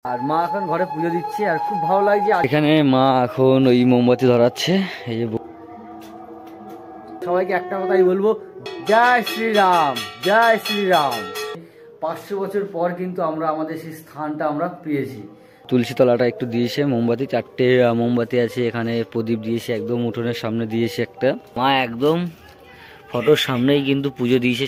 আর মা এখন ঘরে পুজো দিচ্ছে আর খুব ভালো লাগছে। এখানে মা এখন ওই মোমবাতি ধরাচ্ছে। এই যে সবাইকে একটা কথাই বলবো, জয় শ্রীরাম, জয় শ্রীরাম। 500 বছর পর কিন্তু আমরা আমাদের সেই স্থানটা আমরা পেয়েছি। তুলসী তলাটা একটু দিয়েছে, মোমবাতি 4টে মোমবাতি আছে, এখানে প্রদীপ দিয়েছে, একদম উঠোনের সামনে দিয়েছে একটা। মা একদম ফটোর সামনেই কিন্তু পুজো দিয়েছে।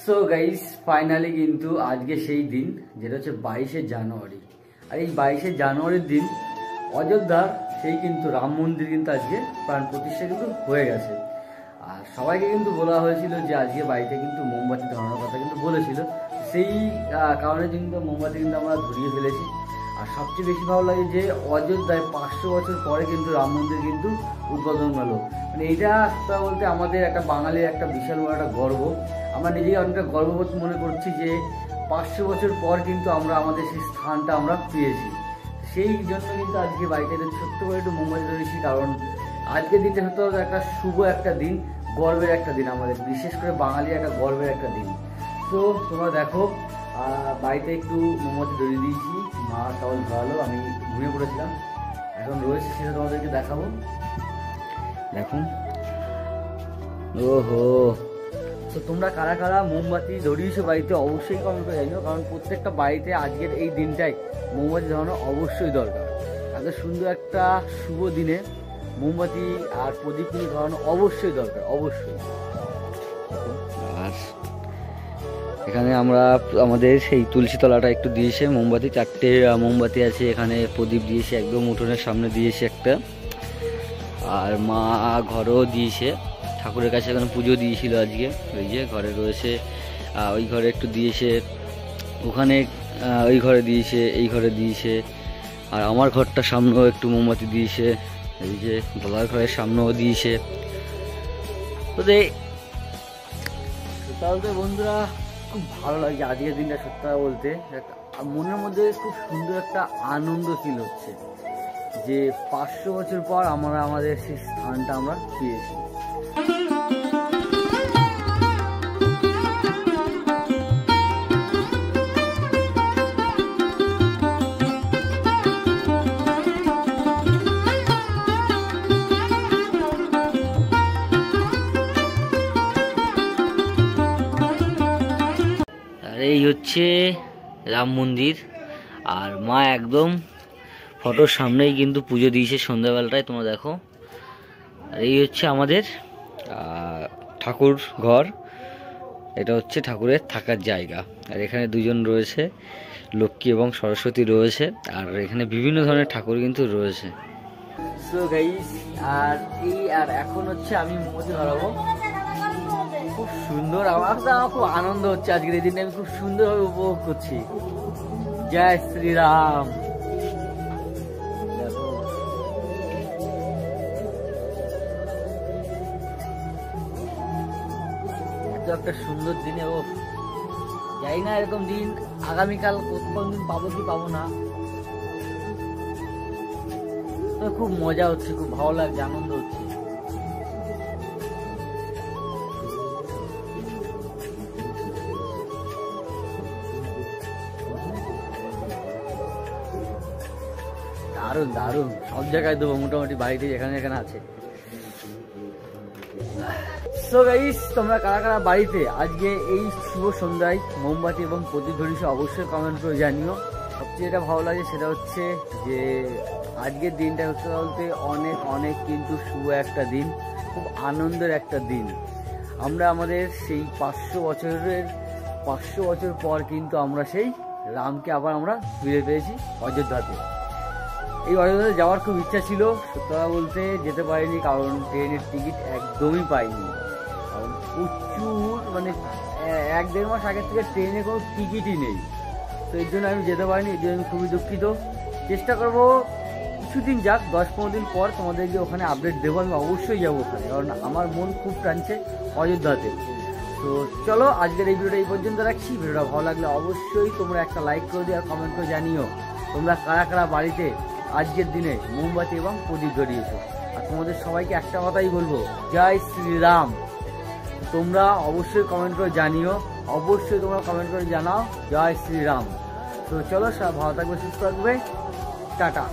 সো গাইস, ফাইনালি কিন্তু আজকে সেই দিন, যেটা হচ্ছে 22শে জানুয়ারি। আর এই 22শে জানুয়ারির দিন অযোধ্যার সেই কিন্তু রাম মন্দির কিন্তু আজকে প্রাণ প্রতিষ্ঠা কিন্তু হয়ে গেছে। আর সবাইকে কিন্তু বলা হয়েছিল যে আজকে বাড়িতে কিন্তু মোমবাতি ধরানোর কথা কিন্তু বলেছিল। সেই কারণে কিন্তু মোমবাতি কিন্তু আমরা ধরিয়ে ফেলেছি। আর সবচেয়ে বেশি ভালো লাগে যে অযোধ্যায় 500 বছর পরে কিন্তু রাম মন্দির কিন্তু উদ্বোধন হলো। মানে এইটা বলতে আমাদের একটা বাঙালির একটা বিশাল বড় একটা গর্ব। আমরা নিজেকে অনেকটা গর্ববোধ মনে করছি যে 500 বছর পর কিন্তু আমরা আমাদের সেই স্থানটা আমরা পেয়েছি। সেই জন্য কিন্তু আজকে বাড়িতে ছোট্ট করে একটু মোমবাতি ধরেছি, কারণ আজকের দিনটা সত্যি একটা শুভ একটা দিন, গর্বের একটা দিন, আমাদের বিশেষ করে বাঙালির একটা গর্বের একটা দিন। তো তোমরা দেখো, বাড়িতে একটু মোমবাতি ধরিয়ে দিয়েছি, মা টাওয়াল ধরালো, আমি ঘুমিয়ে পড়েছিলাম, এখন রয়েছে সেটা তোমাদেরকে দেখাবো। দেখুন, ওহো। তো তোমরা কারা কারা মোমবাতি ধরিয়েছো বাড়িতে অবশ্যই কমেন্ট করে জানিও, কারণ প্রত্যেকটা বাড়িতে আজকের এই দিনটাই মোমবাতি ধরানো অবশ্যই দরকার। এত সুন্দর একটা শুভ দিনে মোমবাতি আর প্রদীপ নিয়ে ধরানো অবশ্যই দরকার, অবশ্যই। আর এখানে আমরা আমাদের সেই তুলসী তলাটা একটু দিয়েছে, মোমবাতি 4টে মোমবাতি আছে, এখানে প্রদীপ দিয়েছে, একদম উঠোনের সামনে দিয়েছে একটা। আর মা ঘরেও দিয়েছে, ঠাকুরের কাছে এখানে পুজো দিয়েছিল আজকে। ওই যে ঘরে রয়েছে, ওই ঘরে একটু দিয়েছে, ওখানে ওই ঘরে দিয়েছে, এই ঘরে দিয়েছে। আর আমার ঘরটার সামনেও একটু মোমবাতি দিয়েছে, এই যে দাদার ঘরের সামনেও দিয়েছে। তো বলতে বন্ধুরা, খুব ভালো লাগছে আজকের দিনটা। সত্যি বলতে মনের মধ্যে খুব সুন্দর একটা আনন্দ ফিল হচ্ছে যে 500 বছর পর আমরা আমাদের সেই স্থানটা আমরা পেয়েছি। এই হচ্ছে রাম মন্দির, আর মা একদম ফটোর সামনেই কিন্তু পুজো দিয়েছে সন্ধ্যাবেলাটায়, তোমরা দেখো। আর এই হচ্ছে আমাদের ঠাকুর ঘর, এটা হচ্ছে ঠাকুরের থাকার জায়গা। আর এখানে দুজন রয়েছে, লক্ষ্মী এবং সরস্বতী রয়েছে, আর এখানে বিভিন্ন ধরনের ঠাকুর কিন্তু রয়েছে। সো গাইস, আর এখন হচ্ছে আমি মোমবাতি ধরাবো। খুব সুন্দর, আমার খুব আনন্দ হচ্ছে আজকের এই দিনে, আমি খুব সুন্দরভাবে উপভোগ করছি। জয় শ্রীরাম। এত একটা সুন্দর দিনে, ও যাই না এরকম দিন আগামীকাল কোন দিন পাবো কি পাবো না। তো খুব মজা হচ্ছে, খুব ভালো লাগছে, আনন্দ হচ্ছে। দারুণ দারুণ, সব জায়গায় দেবো মোটামুটি, বাড়িতে যেখানে যেখানে আছে। সো গাইস, তোমরা কারা কারা বাড়িতে আজকে এই শুভ সন্ধ্যায় মোমবাতি এবং প্রদীপ ধরিয়েছো অবশ্যই কমেন্ট করে জানিও। সবচেয়ে যেটা ভালো লাগে সেটা হচ্ছে যে আজকের দিনটা হচ্ছে বলতে অনেক অনেক কিন্তু শুভ একটা দিন, খুব আনন্দের একটা দিন। আমরা আমাদের সেই 500 বছর পর কিন্তু আমরা সেই রামকে আবার আমরা ফিরে পেয়েছি অযোধ্যাতে। এই অযোধ্যাতে যাওয়ার খুব ইচ্ছা ছিল, সত্যি কথা বলতে যেতে পারিনি, কারণ ট্রেনের টিকিট একদমই পাইনি। কারণ প্রচুর, মানে 1-1.5 মাস আগের থেকে ট্রেনে কোনো টিকিটই নেই। তো এই জন্য আমি যেতে পারিনি, এই জন্য আমি খুবই দুঃখিত। চেষ্টা করবো কিছুদিন যাক, 10-15 দিন পর তোমাদেরকে ওখানে আপডেট দেবো। আমি অবশ্যই যাবো ওখানে, কারণ আমার মন খুব টানছে অযোধ্যাতে। তো চলো, আজকের এই ভিডিওটা এই পর্যন্ত রাখছি। ভিডিওটা ভালো লাগলে অবশ্যই তোমরা একটা লাইক করে দিও আর কমেন্ট করে জানিও তোমরা কারা কারা বাড়িতে আজকের দিনে মোমবাতি এবং প্রদীপ ধরিয়েছো। আর তোমাদের সবাইকে একটা কথাই বলবো, জয় শ্রীরাম। তোমরা অবশ্যই কমেন্ট করে জানিও অবশ্যই তোমরা কমেন্ট করে জানাও। জয় শ্রীরাম। তো চলো, সব ভালো থাকবে, সুস্থ থাকবে, টাটা।